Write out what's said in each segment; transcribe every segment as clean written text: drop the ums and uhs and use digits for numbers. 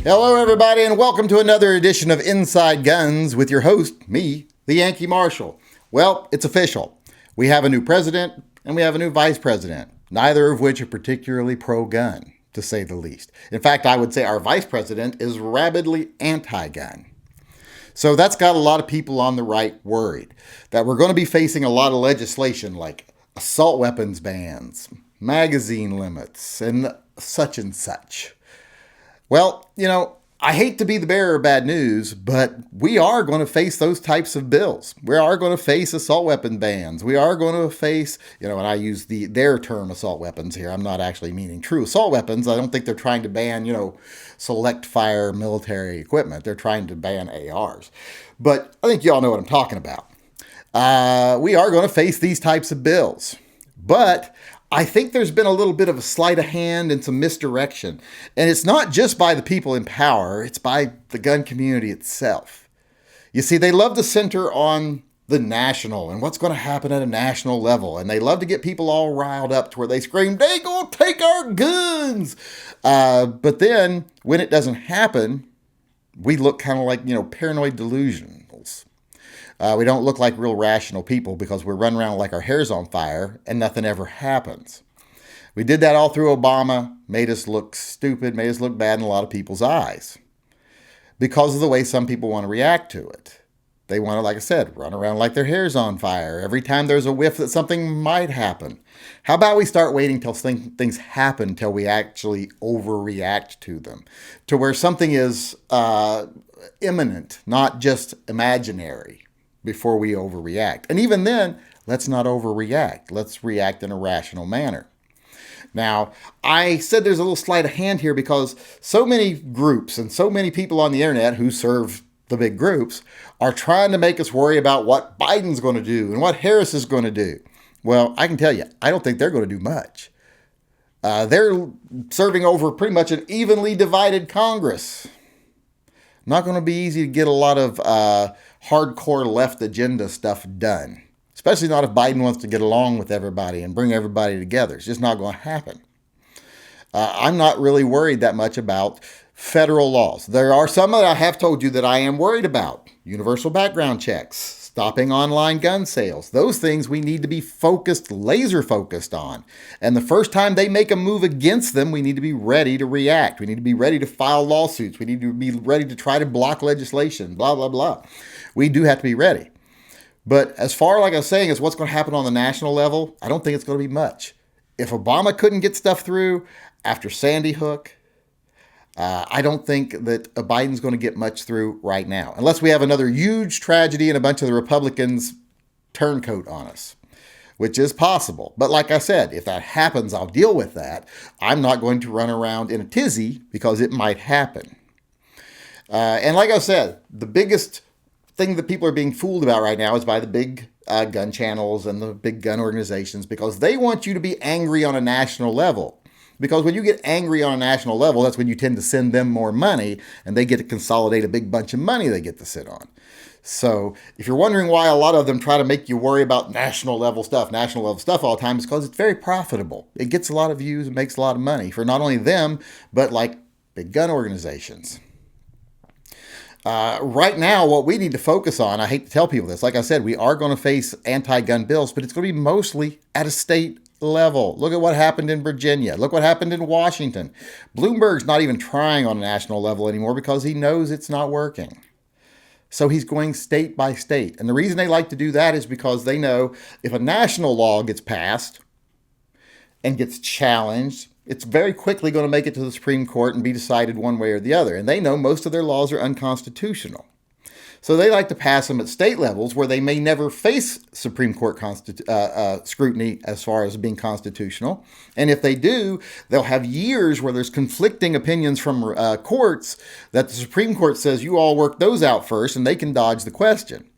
Hello, everybody, and welcome to another edition of Inside Guns with your host, me, the Yankee Marshal. Well, it's official. We have a new president and we have a new vice president, neither of which are particularly pro-gun, to say the least. In fact, I would say our vice president is rabidly anti-gun. So that's got a lot of people on the right worried that we're going to be facing a lot of legislation like assault weapons bans, magazine limits, and such and such. Well, I hate to be the bearer of bad news, but we are going to face those types of bills. We are going to face assault weapon bans. We are going to face, and I use their term assault weapons here. I'm not actually meaning true assault weapons. I don't think they're trying to ban, select fire military equipment. They're trying to ban ARs. But I think you all know what I'm talking about. We are going to face these types of bills. But I think there's been a little bit of a sleight of hand and some misdirection. And it's not just by the people in power, it's by the gun community itself. You see, they love to center on the national and what's going to happen at a national level. And they love to get people all riled up to where they scream, they gonna take our guns. But then when it doesn't happen, we look kind of like, paranoid delusionals. We don't look like real rational people because we're running around like our hair's on fire and nothing ever happens. We did that all through Obama, made us look stupid, made us look bad in a lot of people's eyes because of the way some people want to react to it. They want to, like I said, run around like their hair's on fire every time there's a whiff that something might happen. How about we start waiting till things happen till we actually overreact to them, to where something is imminent, not just imaginary, before we overreact. And even then, let's not overreact. Let's react in a rational manner. Now, I said there's a little sleight of hand here because so many groups and so many people on the internet who serve the big groups are trying to make us worry about what Biden's going to do and what Harris is going to do. Well, I can tell you, I don't think they're going to do much. They're serving over pretty much an evenly divided Congress. Not going to be easy to get a lot of hardcore left agenda stuff done, especially not if Biden wants to get along with everybody and bring everybody together. It's just not going to happen. I'm not really worried that much about federal laws. There are some that I have told you that I am worried about. Universal background checks, stopping online gun sales. Those things we need to be laser focused on. And the first time they make a move against them, we need to be ready to react. We need to be ready to file lawsuits. We need to be ready to try to block legislation, blah, blah, blah. We do have to be ready. But as far, like I was saying, as what's going to happen on the national level, I don't think it's going to be much. If Obama couldn't get stuff through after Sandy Hook, I don't think that Biden's going to get much through right now, unless we have another huge tragedy and a bunch of the Republicans turncoat on us, which is possible. But like I said, if that happens, I'll deal with that. I'm not going to run around in a tizzy because it might happen. And like I said, the biggest thing that people are being fooled about right now is by the big gun channels and the big gun organizations because they want you to be angry on a national level. Because when you get angry on a national level, that's when you tend to send them more money and they get to consolidate a big bunch of money they get to sit on. So if you're wondering why a lot of them try to make you worry about national level stuff all the time, it's because it's very profitable. It gets a lot of views and makes a lot of money for not only them, but like big gun organizations. Right now, what we need to focus on, I hate to tell people this, like I said, we are going to face anti-gun bills, but it's going to be mostly at a state level. Look at what happened in Virginia. Look what happened in Washington. Bloomberg's not even trying on a national level anymore because he knows it's not working. So he's going state by state. And the reason they like to do that is because they know if a national law gets passed and gets challenged, it's very quickly going to make it to the Supreme Court and be decided one way or the other. And they know most of their laws are unconstitutional. So they like to pass them at state levels where they may never face Supreme Court scrutiny as far as being constitutional. And if they do, they'll have years where there's conflicting opinions from courts that the Supreme Court says you all work those out first and they can dodge the question.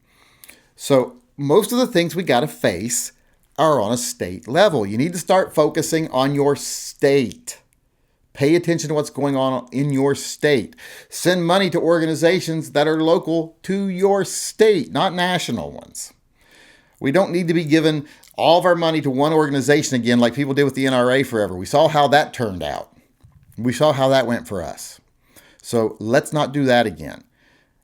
So most of the things we got to face are on a state level. You need to start focusing on your state. Pay attention to what's going on in your state. Send money to organizations that are local to your state, not national ones. We don't need to be giving all of our money to one organization again like people did with the NRA forever. We saw how that turned out. We saw how that went for us. So let's not do that again.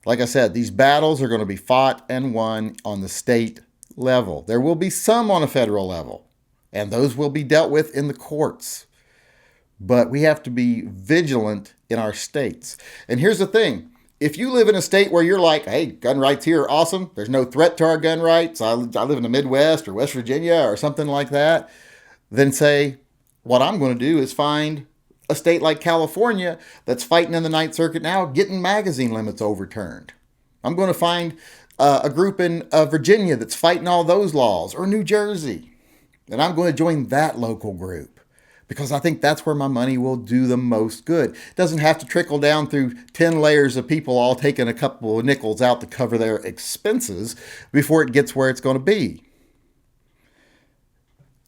Like I said, these battles are going to be fought and won on the state level. There will be some on a federal level, and those will be dealt with in the courts. But we have to be vigilant in our states. And here's the thing. If you live in a state where you're like, hey, gun rights here are awesome, there's no threat to our gun rights, I live in the Midwest or West Virginia or something like that, then say, what I'm going to do is find a state like California that's fighting in the Ninth Circuit now, getting magazine limits overturned. I'm going to find a group in Virginia that's fighting all those laws, or New Jersey. And I'm going to join that local group because I think that's where my money will do the most good. It doesn't have to trickle down through 10 layers of people all taking a couple of nickels out to cover their expenses before it gets where it's going to be.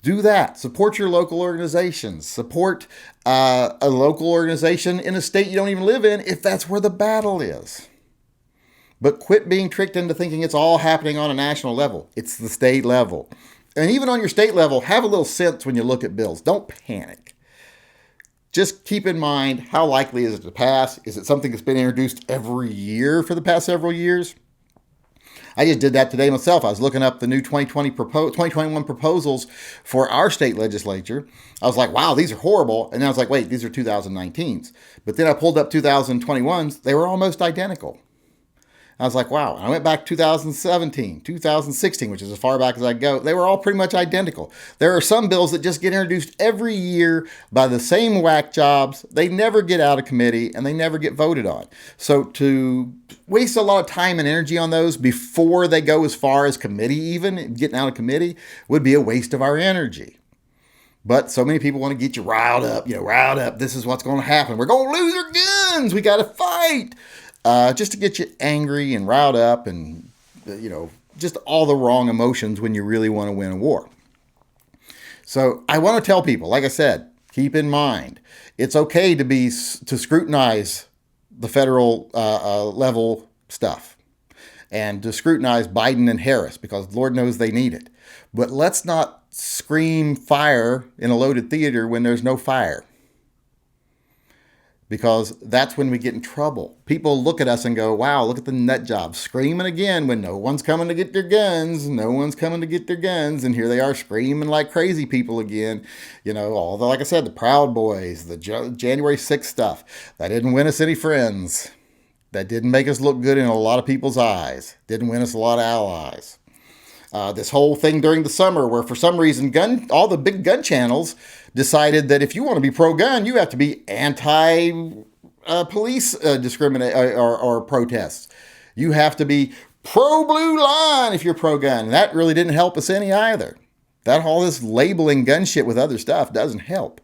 Do that. Support your local organizations. Support a local organization in a state you don't even live in if that's where the battle is. But quit being tricked into thinking it's all happening on a national level. It's the state level. And even on your state level, have a little sense when you look at bills. Don't panic. Just keep in mind, how likely is it to pass? Is it something that's been introduced every year for the past several years? I just did that today myself. I was looking up the new 2021 proposals for our state legislature. I was like, wow, these are horrible. And then I was like, wait, these are 2019s. But then I pulled up 2021s. They were almost identical. I was like, wow. And I went back 2017, 2016, which is as far back as I go. They were all pretty much identical. There are some bills that just get introduced every year by the same whack jobs. They never get out of committee and they never get voted on. So to waste a lot of time and energy on those before they go as far as committee, even getting out of committee, would be a waste of our energy. But so many people want to get you riled up, riled up. This is what's going to happen. We're going to lose our guns. We got to fight. Just to get you angry and riled up and, just all the wrong emotions when you really want to win a war. So I want to tell people, like I said, keep in mind, it's okay to scrutinize the federal level stuff and to scrutinize Biden and Harris because Lord knows they need it. But let's not scream fire in a loaded theater when there's no fire. Because that's when we get in trouble. People look at us and go, wow, look at the nut job, screaming again when no one's coming to get their guns. No one's coming to get their guns. And here they are screaming like crazy people again. Although, like I said, the Proud Boys, the January 6th stuff, that didn't win us any friends. That didn't make us look good in a lot of people's eyes. Didn't win us a lot of allies. This whole thing during the summer where for some reason all the big gun channels decided that if you want to be pro-gun, you have to be anti-police discrimination or protests. You have to be pro-blue line if you're pro-gun. And that really didn't help us any either. All this labeling gun shit with other stuff doesn't help.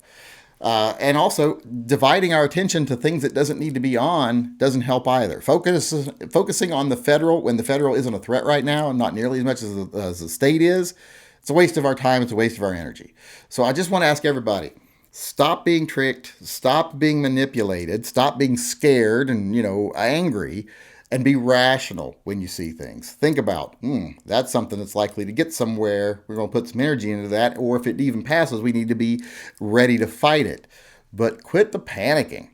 And also, dividing our attention to things that doesn't need to be on doesn't help either. Focusing on the federal when the federal isn't a threat right now, and not nearly as much as the state is, it's a waste of our time. It's a waste of our energy. So I just want to ask everybody, stop being tricked, stop being manipulated, stop being scared and, angry, and be rational when you see things. Think about, that's something that's likely to get somewhere. We're going to put some energy into that. Or if it even passes, we need to be ready to fight it. But quit the panicking.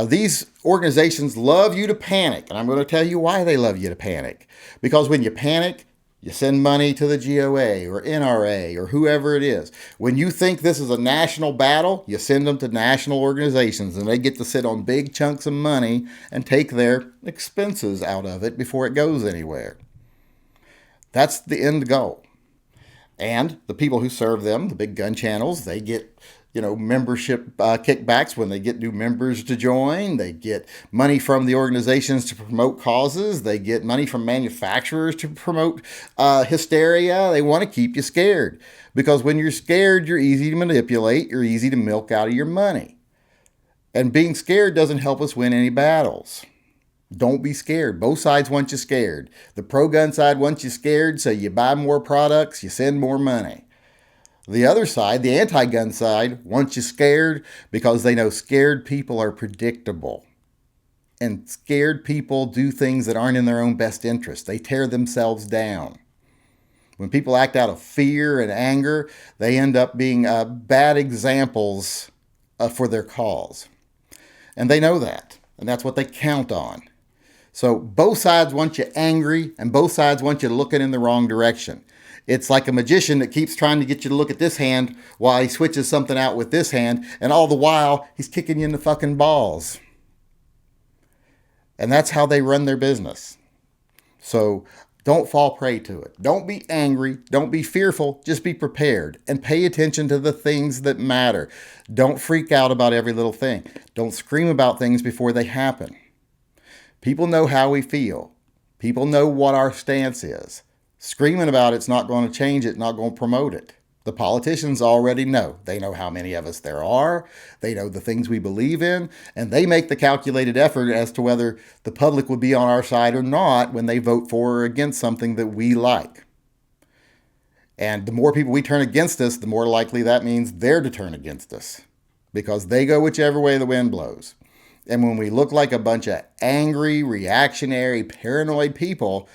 These organizations love you to panic. And I'm going to tell you why they love you to panic. Because when you panic, you send money to the GOA or NRA or whoever it is. When you think this is a national battle, you send them to national organizations and they get to sit on big chunks of money and take their expenses out of it before it goes anywhere. That's the end goal. And the people who serve them, the big gun channels, they get membership kickbacks when they get new members to join. They get money from the organizations to promote causes. They get money from manufacturers to promote hysteria. They want to keep you scared because when you're scared, you're easy to manipulate. You're easy to milk out of your money. And being scared doesn't help us win any battles. Don't be scared. Both sides want you scared. The pro-gun side wants you scared, so you buy more products, you send more money. The other side, the anti-gun side, wants you scared because they know scared people are predictable. And scared people do things that aren't in their own best interest. They tear themselves down. When people act out of fear and anger, they end up being bad examples for their cause. And they know that. And that's what they count on. So both sides want you angry, and both sides want you looking in the wrong direction. It's like a magician that keeps trying to get you to look at this hand while he switches something out with this hand, and all the while he's kicking you in the fucking balls. And that's how they run their business. So don't fall prey to it. Don't be angry. Don't be fearful. Just be prepared and pay attention to the things that matter. Don't freak out about every little thing. Don't scream about things before they happen. People know how we feel. People know what our stance is. Screaming about it's not going to change it, not going to promote it. The politicians already know. They know how many of us there are. They know the things we believe in. And they make the calculated effort as to whether the public would be on our side or not when they vote for or against something that we like. And the more people we turn against us, the more likely that means they're to turn against us. Because they go whichever way the wind blows. And when we look like a bunch of angry, reactionary, paranoid people,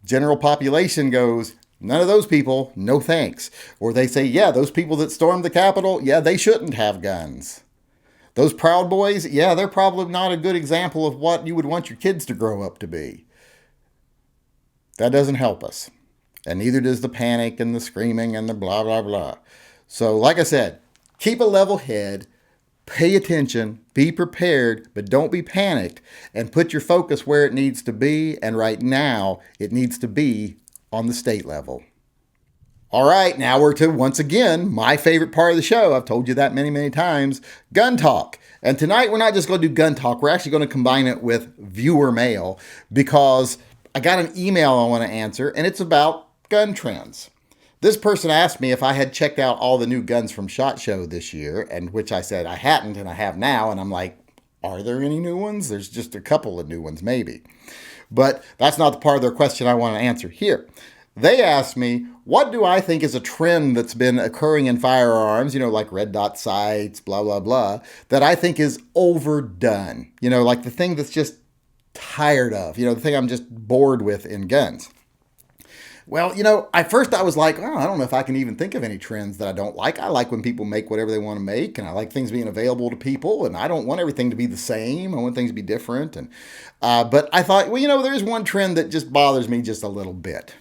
general population goes, none of those people, no thanks. Or they say, yeah, those people that stormed the Capitol, yeah, they shouldn't have guns. Those Proud Boys, yeah, they're probably not a good example of what you would want your kids to grow up to be. That doesn't help us. And neither does the panic and the screaming and the blah, blah, blah. So like I said, keep a level head. Pay attention, be prepared, but don't be panicked, and put your focus where it needs to be. And right now, it needs to be on the state level. All right, now we're to, once again, my favorite part of the show. I've told you that many, many times, gun talk. And tonight, we're not just going to do gun talk. We're actually going to combine it with viewer mail, because I got an email I want to answer, and it's about gun trends. This person asked me if I had checked out all the new guns from SHOT Show this year, and which I said I hadn't, and I have now. And I'm like, are there any new ones? There's just a couple of new ones, maybe. But that's not the part of their question I want to answer here. They asked me, what do I think is a trend that's been occurring in firearms, like red dot sights, blah, blah, blah, that I think is overdone? Like the thing that's just tired of, the thing I'm just bored with in guns. Well, at first I was like, I don't know if I can even think of any trends that I don't like. I like when people make whatever they want to make, and I like things being available to people, and I don't want everything to be the same. I want things to be different. And but I thought, there's one trend that just bothers me just a little bit.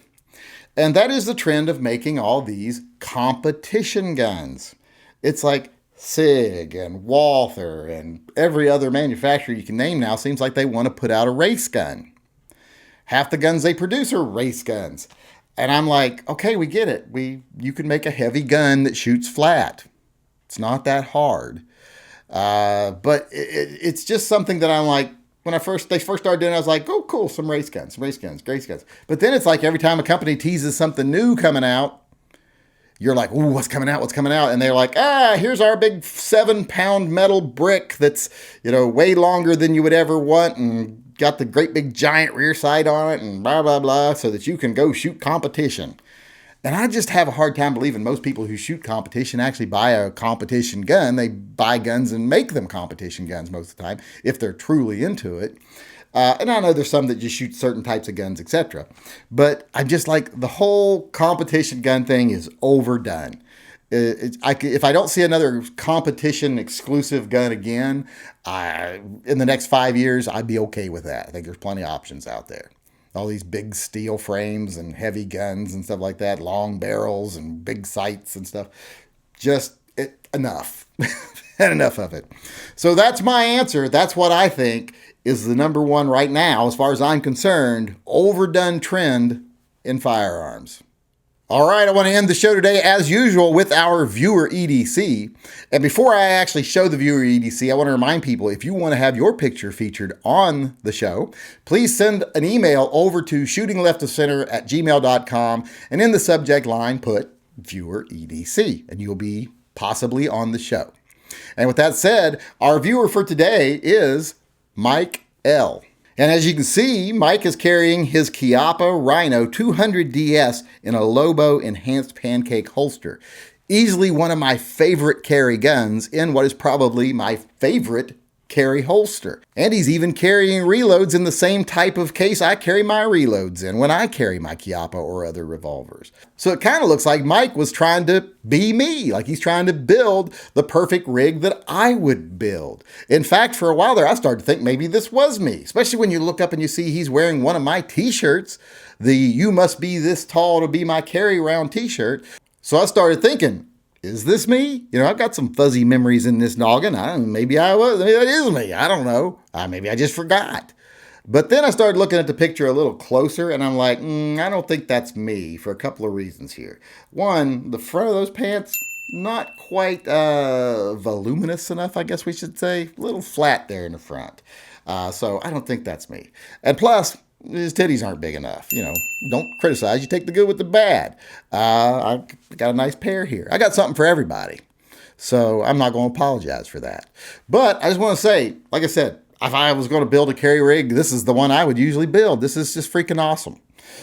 And that is the trend of making all these competition guns. It's like SIG and Walther and every other manufacturer you can name now seems like they want to put out a race gun. Half the guns they produce are race guns. And I'm like, okay, we get it. You can make a heavy gun that shoots flat. It's not that hard. But it's just something that I'm like, when they first started doing it, I was like, oh, cool, some race guns. But then it's like every time a company teases something new coming out, you're like, ooh, what's coming out? And they're like, here's our big 7-pound metal brick that's, way longer than you would ever want, and got the great big giant rear sight on it, and blah, blah, blah, so that you can go shoot competition. And I just have a hard time believing most people who shoot competition actually buy a competition gun. They buy guns and make them competition guns most of the time, if they're truly into it. And I know there's some that just shoot certain types of guns, etc. But I'm just like, the whole competition gun thing is overdone. If I don't see another competition exclusive gun again, in the next 5 years, I'd be okay with that. I think there's plenty of options out there. All these big steel frames and heavy guns and stuff like that, long barrels and big sights and stuff. Enough. Had enough of it. So that's my answer. That's what I think is the number one right now, as far as I'm concerned, overdone trend in firearms. All right, I want to end the show today, as usual, with our viewer EDC. And before I actually show the viewer EDC, I want to remind people, if you want to have your picture featured on the show, please send an email over to shootingleftofcenter@gmail.com, and in the subject line, put viewer EDC, and you'll be possibly on the show. And with that said, our viewer for today is Mike L. And as you can see, Mike is carrying his Chiappa Rhino 200DS in a Lobo enhanced pancake holster. Easily one of my favorite carry guns in what is probably my favorite carry holster. And he's even carrying reloads in the same type of case I carry my reloads in when I carry my Chiappa or other revolvers. So it kind of looks like Mike was trying to be me, like he's trying to build the perfect rig that I would build. In fact, for a while there, I started to think maybe this was me, especially when you look up and you see he's wearing one of my t-shirts, the "You must be this tall to be my carry round" t-shirt. So I started thinking, is this me? You know, I've got some fuzzy memories in this noggin. Maybe that is me. I don't know. Maybe I just forgot. But then I started looking at the picture a little closer and I'm like, I don't think that's me for a couple of reasons here. One, the front of those pants, not quite voluminous enough, I guess we should say. A little flat there in the front. So I don't think that's me. And plus, his titties aren't big enough. You know, don't criticize. You take the good with the bad. I got a nice pair here. I got something for everybody. So I'm not going to apologize for that. But I just want to say, like I said, if I was going to build a carry rig, this is the one I would usually build. This is just freaking awesome.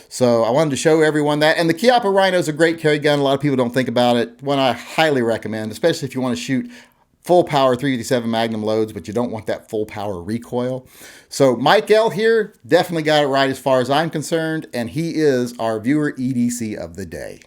So I wanted to show everyone that. And the Chiappa Rhino is a great carry gun. A lot of people don't think about it. One I highly recommend, especially if you want to shoot full power 357 Magnum loads, but you don't want that full power recoil. So Mike L here definitely got it right as far as I'm concerned, and he is our viewer EDC of the day.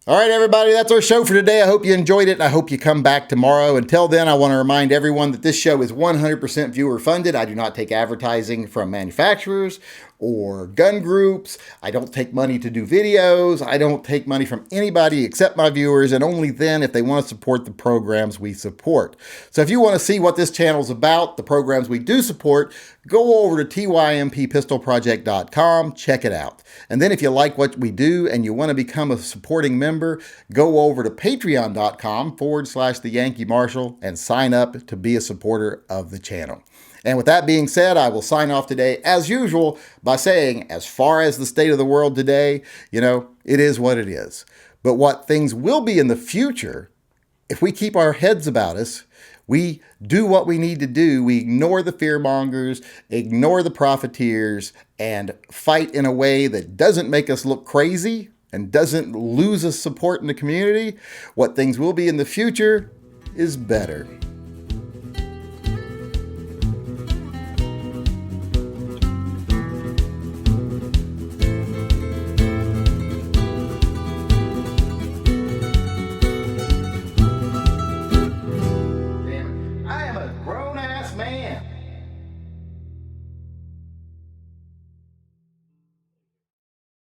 All right, everybody, that's our show for today. I hope you enjoyed it. I hope you come back tomorrow. Until then, I want to remind everyone that this show is 100% viewer funded. I do not take advertising from manufacturers or gun groups. I don't take money to do videos. I don't take money from anybody except my viewers, and only then if they want to support the programs we support. So if you want to see what this channel is about, the programs we do support, go over to tympistolproject.com, check it out. And then if you like what we do and you want to become a supporting member, go over to patreon.com/the Yankee Marshal and sign up to be a supporter of the channel. And with that being said, I will sign off today, as usual, by saying, as far as the state of the world today, you know, it is what it is. But what things will be in the future, if we keep our heads about us, we do what we need to do, we ignore the fearmongers, ignore the profiteers, and fight in a way that doesn't make us look crazy and doesn't lose us support in the community, what things will be in the future is better.